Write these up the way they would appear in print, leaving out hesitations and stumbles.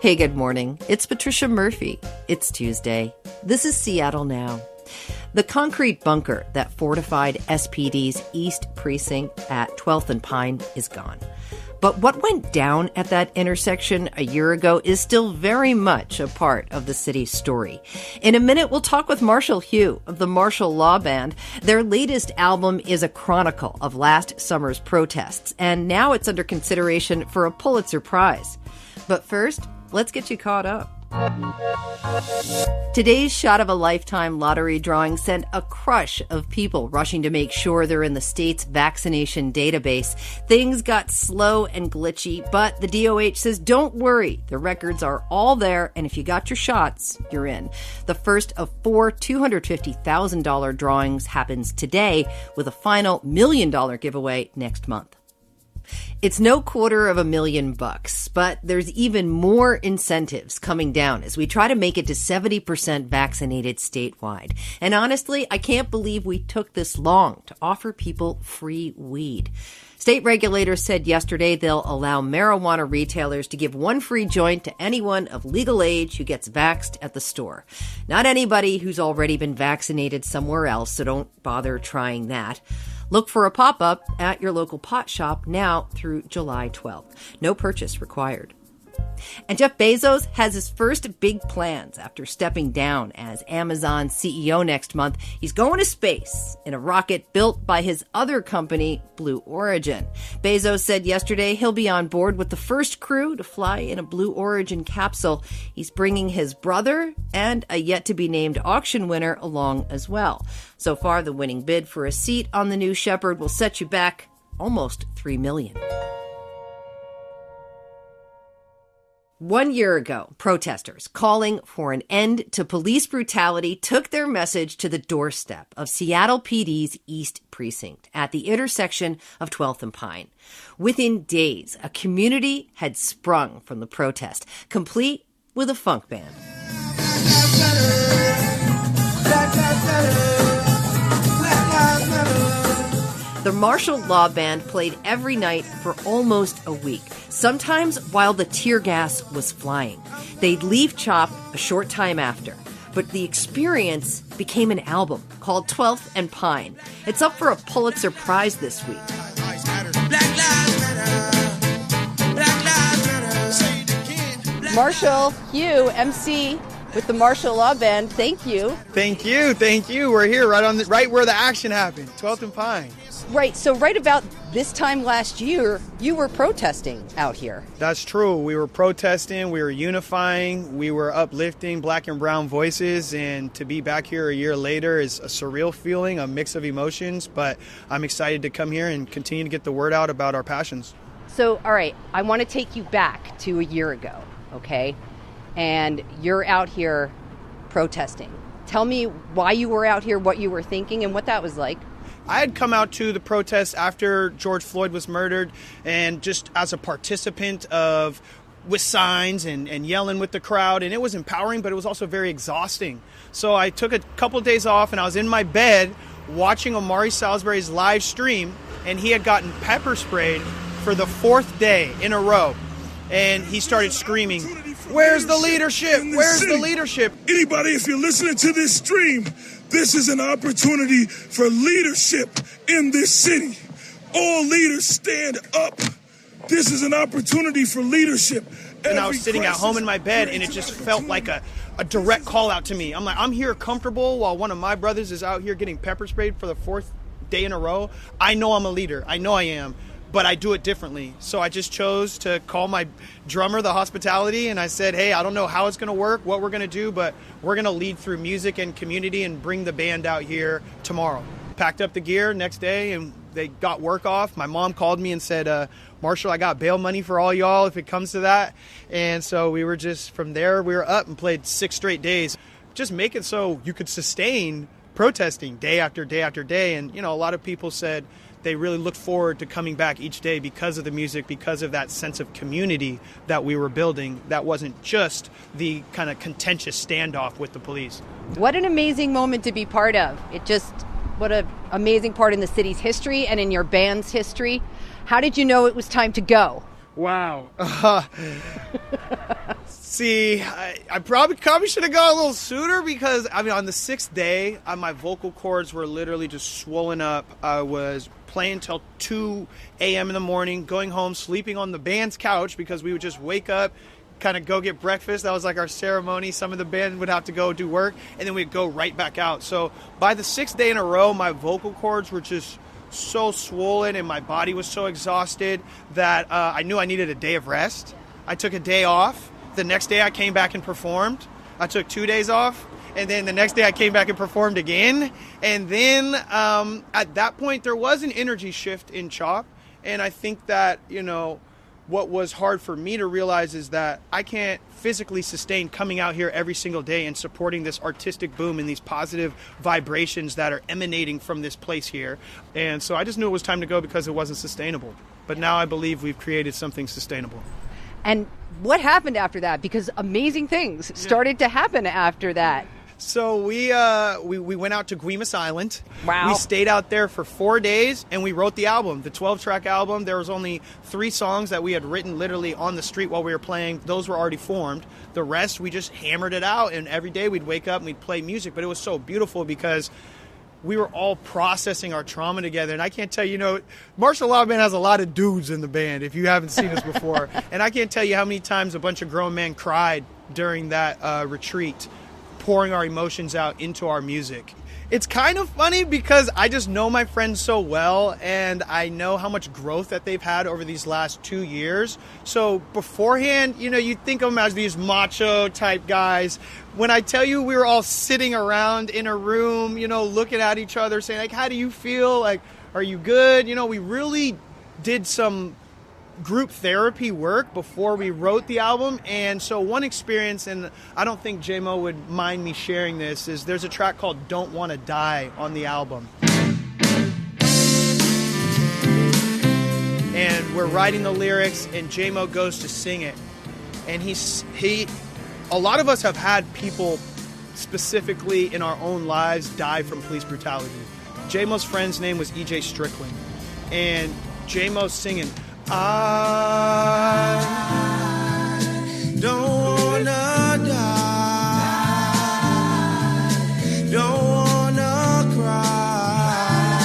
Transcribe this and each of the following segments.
Hey, good morning. It's Patricia Murphy. It's Tuesday. This is Seattle Now. The concrete bunker that fortified SPD's East Precinct at 12th and Pine is gone. But what went down at that intersection a year ago is still very much a part of the city's story. In a minute, we'll talk with Marshall Hugh of the Marshall Law Band. Their latest album is a chronicle of last summer's protests, and now it's under consideration for a Pulitzer Prize. But first, let's get you caught up. Today's Shot of a Lifetime lottery drawing sent a crush of people rushing to make sure they're in the state's vaccination database. Things got slow and glitchy, but the DOH says don't worry. The records are all there, and if you got your shots, you're in. The first of 4 $250,000 drawings happens today, with a final $1 million giveaway next month. It's no $250,000, but there's even more incentives coming down as we try to make it to 70% vaccinated statewide. And honestly, I can't believe we took this long to offer people free weed. State regulators said yesterday they'll allow marijuana retailers to give one free joint to anyone of legal age who gets vaxxed at the store. Not anybody who's already been vaccinated somewhere else, so don't bother trying that. Look for a pop-up at your local pot shop now through July 12th. No purchase required. And Jeff Bezos has his first big plans after stepping down as Amazon CEO next month. He's going to space in a rocket built by his other company, Blue Origin. Bezos said yesterday he'll be on board with the first crew to fly in a Blue Origin capsule. He's bringing his brother and a yet-to-be-named auction winner along as well. So far, the winning bid for a seat on the New Shepard will set you back almost $3 million. 1 year ago, protesters calling for an end to police brutality took their message to the doorstep of Seattle PD's East Precinct at the intersection of 12th and Pine. Within days, a community had sprung from the protest, complete with a funk band. The Marshall Law Band played every night for almost a week, sometimes while the tear gas was flying. They'd leave CHOP a short time after, but the experience became an album called 12th and Pine. It's up for a Pulitzer Prize this week. Marshall Hugh, MC with the Marshall Law Band, thank you. Thank you. We're here right where the action happened, 12th and Pine. Right, so right about this time last year, you were protesting out here. That's true. We were protesting, we were unifying, we were uplifting black and brown voices, and to be back here a year later is a surreal feeling, a mix of emotions, but I'm excited to come here and continue to get the word out about our passions. So, all right, I want to take you back to a year ago, okay? And you're out here protesting. Tell me why you were out here, what you were thinking, and what that was like. I had come out to the protest after George Floyd was murdered, and just as a participant with signs and yelling with the crowd, and it was empowering, but it was also very exhausting. So I took a couple of days off, and I was in my bed watching Omari Salisbury's live stream, and he had gotten pepper sprayed for the 4th day in a row, and he started screaming, "Where's the leadership? Where's the leadership?" Anybody, if you're listening to this stream, this is an opportunity for leadership in this city. All leaders stand up. This is an opportunity for leadership. And I was sitting at home in my bed, and it just felt like a direct call out to me. I'm like, I'm here comfortable while one of my brothers is out here getting pepper sprayed for the 4th day in a row. I know I'm a leader. I know I am. But I do it differently. So I just chose to call my drummer, the hospitality, and I said, hey, I don't know how it's going to work, what we're going to do, but we're going to lead through music and community and bring the band out here tomorrow. Packed up the gear next day, and they got work off. My mom called me and said, Marshall, I got bail money for all y'all if it comes to that. And so we were just, from there, we were up and played 6 straight days. Just make it so you could sustain protesting day after day after day. And, a lot of people said they really looked forward to coming back each day because of the music, because of that sense of community that we were building. That wasn't just the kind of contentious standoff with the police. What an amazing moment to be part of. What an amazing part in the city's history and in your band's history. How did you know it was time to go? Wow. See, I probably should have gone a little sooner because, I mean, on the 6th day, my vocal cords were literally just swollen up. I was playing until 2 a.m. in the morning, going home, sleeping on the band's couch because we would just wake up, kind of go get breakfast. That was like our ceremony. Some of the band would have to go do work, and then we'd go right back out. So by the 6th day in a row, my vocal cords were just so swollen and my body was so exhausted that I knew I needed a day of rest. I took a day off. The next day I came back and performed. I took 2 days off. And then the next day I came back and performed again. And then at that point there was an energy shift in CHOP. And I think that, you know, what was hard for me to realize is that I can't physically sustain coming out here every single day and supporting this artistic boom and these positive vibrations that are emanating from this place here. And so I just knew it was time to go because it wasn't sustainable. But now I believe we've created something sustainable. And what happened after that? Because amazing things started to happen after that. So we went out to Guimas Island. Wow. We stayed out there for 4 days, and we wrote the album, the 12-track album. There was only 3 songs that we had written literally on the street while we were playing. Those were already formed. The rest, we just hammered it out, and every day we'd wake up and we'd play music. But it was so beautiful because we were all processing our trauma together. And I can't tell you, you know, Marshall Band has a lot of dudes in the band, if you haven't seen us before. And I can't tell you how many times a bunch of grown men cried during that retreat, pouring our emotions out into our music. It's kind of funny because I just know my friends so well, and I know how much growth that they've had over these last 2 years. So beforehand, you know, you think of them as these macho type guys. When I tell you we were all sitting around in a room, you know, looking at each other saying, like, how do you feel? Like, are you good? You know, we really did some group therapy work before we wrote the album. And so one experience, and I don't think J-Mo would mind me sharing this, is there's a track called Don't Wanna Die on the album. And we're writing the lyrics and J-Mo goes to sing it. And a lot of us have had people specifically in our own lives die from police brutality. J-Mo's friend's name was E.J. Strickland. And J-Mo's singing, I don't wanna die, don't wanna cry,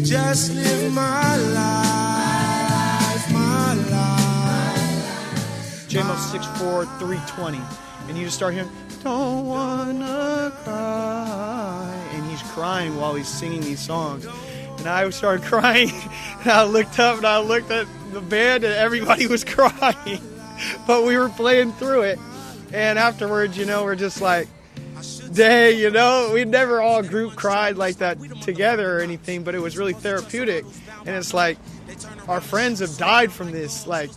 just live my life, my life. J-Mo's 6'4", 320, and you just start hearing, don't wanna cry, and he's crying while he's singing these songs. And I started crying, and I looked up and I looked at the band, and everybody was crying. But we were playing through it. And afterwards, you know, we're just like, dang, you know, we never all group cried like that together or anything, but it was really therapeutic. And it's like, our friends have died from this. Like,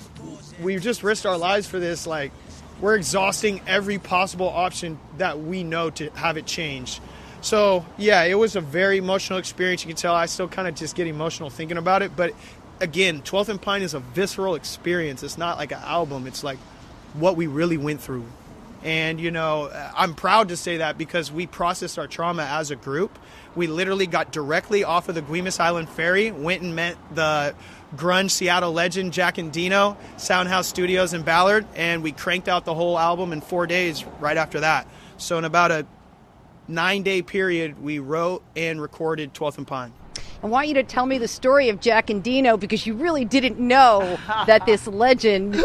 we've just risked our lives for this. Like, we're exhausting every possible option that we know to have it changed. So, yeah, it was a very emotional experience. You can tell I still kind of just get emotional thinking about it. But, again, 12th and Pine is a visceral experience. It's not like an album. It's like what we really went through. And, you know, I'm proud to say that because we processed our trauma as a group. We literally got directly off of the Guimas Island ferry, went and met the grunge Seattle legend Jack and Dino, Soundhouse Studios in Ballard, and we cranked out the whole album in 4 days right after that. So in about a 9-day period, we wrote and recorded 12th and Pine. I want you to tell me the story of Jack and Dino because you really didn't know that this legend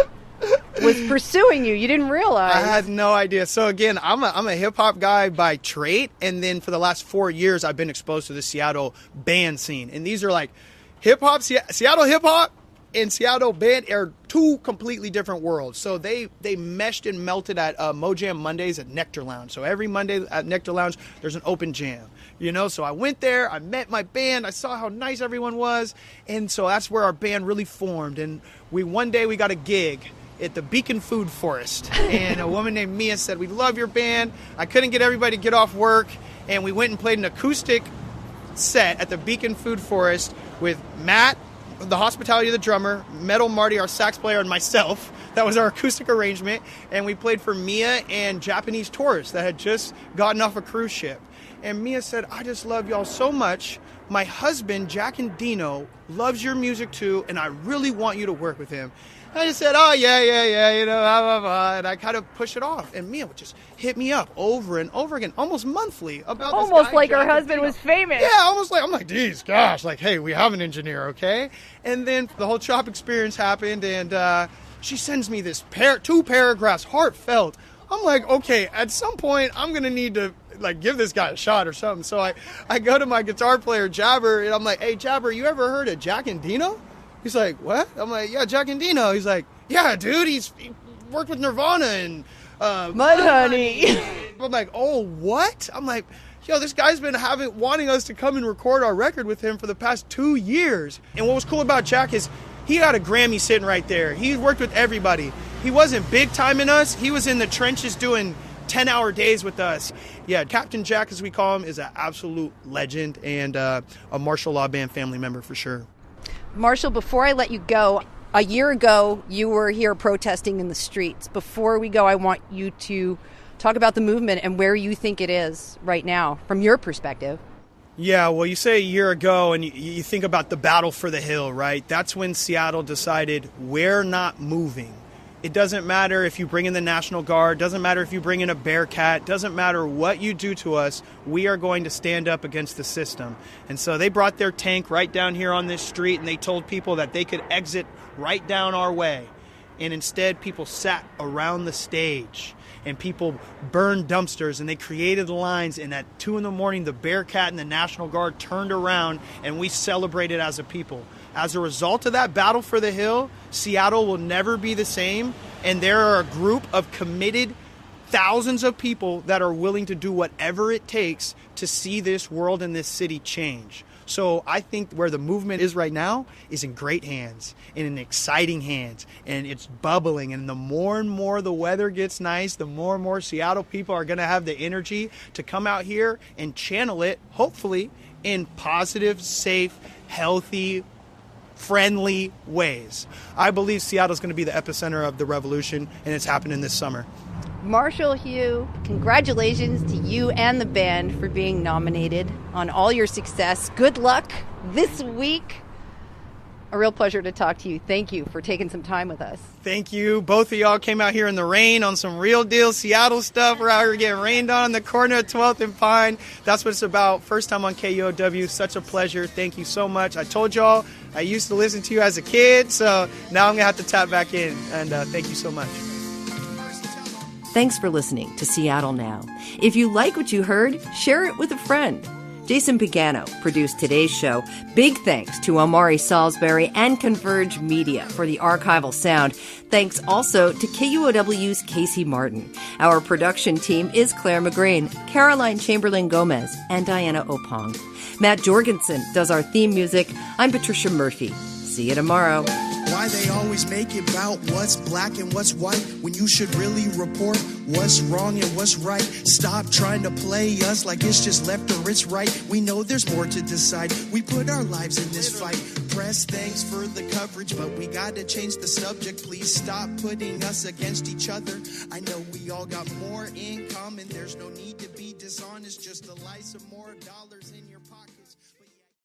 was pursuing you. You didn't realize. I had no idea. So again, I'm a hip-hop guy by trade, and then for the last 4 years, I've been exposed to the Seattle band scene. And these are like hip-hop, Seattle hip-hop and Seattle band are two completely different worlds. So they meshed and melted at Mojam Mondays at Nectar Lounge. So every Monday at Nectar Lounge, there's an open jam. You know, so I went there, I met my band, I saw how nice everyone was, and so that's where our band really formed. And one day we got a gig at the Beacon Food Forest, and a woman named Mia said, we love your band. I couldn't get everybody to get off work, and we went and played an acoustic set at the Beacon Food Forest with Matt, the Hospitality, the drummer, Metal Marty, our sax player, and myself. That was our acoustic arrangement, and we played for Mia and Japanese tourists that had just gotten off a cruise ship. And Mia said, I just love y'all so much. My husband, Jack and Dino, loves your music too, and I really want you to work with him. I just said, oh, yeah, you know, blah, blah, blah. And I kind of push it off. And Mia would just hit me up over and over again, almost monthly, about this Almost guy, like her Jack husband Andino. was famous. Yeah, almost like, I'm like, geez, gosh, like, hey, we have an engineer, okay? And then the whole chop experience happened, and she sends me this 2 paragraphs, heartfelt. I'm like, okay, at some point, I'm going to need to, like, give this guy a shot or something. So I go to my guitar player, Jabber, and I'm like, hey, Jabber, you ever heard of Jack Andino? He's like, what? I'm like, yeah, Jack Andino. He's like, yeah, dude, he worked with Nirvana and Mudhoney. I'm like, oh, what? I'm like, yo, this guy's been wanting us to come and record our record with him for the past 2 years. And what was cool about Jack is he got a Grammy sitting right there. He worked with everybody. He wasn't big time in us. He was in the trenches doing 10-hour days with us. Yeah, Captain Jack, as we call him, is an absolute legend and a Marshall Law Band family member for sure. Marshall, before I let you go, a year ago, you were here protesting in the streets. Before we go, I want you to talk about the movement and where you think it is right now, from your perspective. Yeah, well, you say a year ago, and you think about the battle for the Hill, right? That's when Seattle decided we're not moving. It doesn't matter if you bring in the National Guard, doesn't matter if you bring in a Bearcat, doesn't matter what you do to us, we are going to stand up against the system. And so they brought their tank right down here on this street, and they told people that they could exit right down our way. And instead, people sat around the stage, and people burned dumpsters, and they created lines, and at 2 a.m, the Bearcat and the National Guard turned around, and we celebrated as a people. As a result of that battle for the Hill, Seattle will never be the same, and there are a group of committed thousands of people that are willing to do whatever it takes to see this world and this city change. So I think where the movement is right now is in great hands, in exciting hands, and it's bubbling. And the more and more the weather gets nice, the more and more Seattle people are going to have the energy to come out here and channel it, hopefully, in positive, safe, healthy, friendly ways. I believe Seattle's going to be the epicenter of the revolution, and it's happening this summer. Marshall Hugh, congratulations to you and the band for being nominated, on all your success. Good luck this week. A real pleasure to talk to you. Thank you for taking some time with us. Thank you. Both of y'all came out here in the rain on some real deal Seattle stuff. We're out here getting rained on in the corner of 12th and Pine. That's what it's about. First time on KUOW. Such a pleasure. Thank you so much. I told y'all I used to listen to you as a kid, so now I'm going to have to tap back in. And thank you so much. Thanks for listening to Seattle Now. If you like what you heard, share it with a friend. Jason Pagano produced today's show. Big thanks to Omari Salisbury and Converge Media for the archival sound. Thanks also to KUOW's Casey Martin. Our production team is Clare McGrane, Caroline Chamberlain Gomez, and Diana Opong. Matt Jorgensen does our theme music. I'm Patricia Murphy. See you tomorrow. Why they always make it about what's black and what's white when you should really report what's wrong and what's right. Stop trying to play us like it's just left or it's right. We know there's more to decide. We put our lives in this fight. Press, thanks for the coverage, but we gotta change the subject. Please stop putting us against each other. I know we all got more in common. There's no need to be dishonest, just to lie some more dollars in